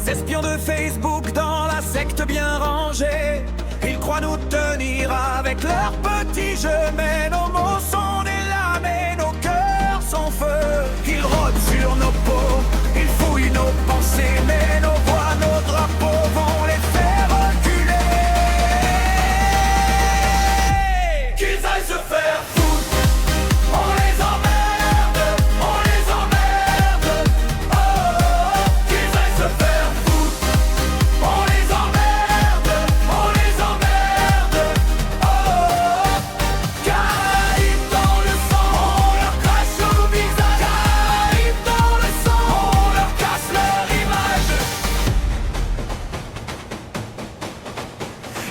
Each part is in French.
Ces espions de Facebook dans la secte bien rangée, ils croient nous tenir avec leurs petits jeux, mais nos mots sont des lames et nos cœurs sont feu. Ils rôdent sur nos peaux, ils fouillent nos pensées, mais nos voix, nos drapeaux vont les faire reculer. Qu'ils aillent se faire foutre, on les emmerde, on les emmerde. Oh, oh, oh. Qu'ils aillent se faire foutre, on les emmerde, on les emmerde. Oh, oh, oh. Caraïbes dans le sang, on leur crache au visage. Caraïbes dans le sang, on leur casse leur image.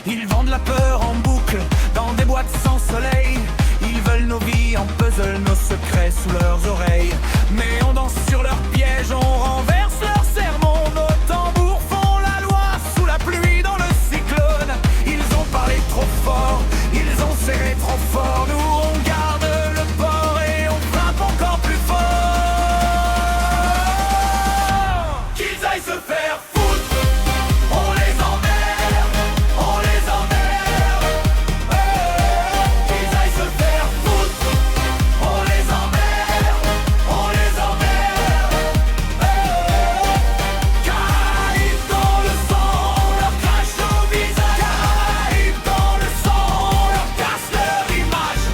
Ils vendent la peur en boucle dans des boîtes sans soleil. Ils veulent nos vies en puzzle, nos secrets sous leurs oreilles. Mais on danse sur leurs pièges, on renverse leurs sermons. Nos tambours font la loi sous la pluie dans le cyclone. Ils ont parlé trop fort, ils ont serré trop fort. Nous on garde le port et on frappe encore plus fort. Qu'ils aillent se faire foutre, on les emmerde, on les emmerde. Oh, oh, oh. Qu'ils aillent se faire foutre, on les emmerde, on les emmerde. Oh, oh, oh. Caraïbes dans le sang, on leur crache au visage. Caraïbes dans le sang, on leur casse leur image.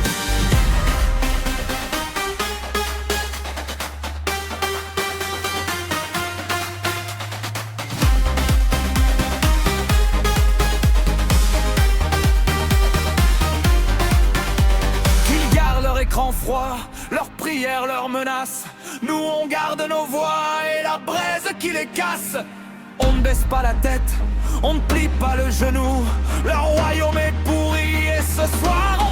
Qu'ils gardent leur écran froid, leurs prières, leurs menaces. Nous on garde nos voix et la braise qui les casse. On ne baisse pas la tête, on ne plie pas le genou. Leur royaume est pourri et ce soir on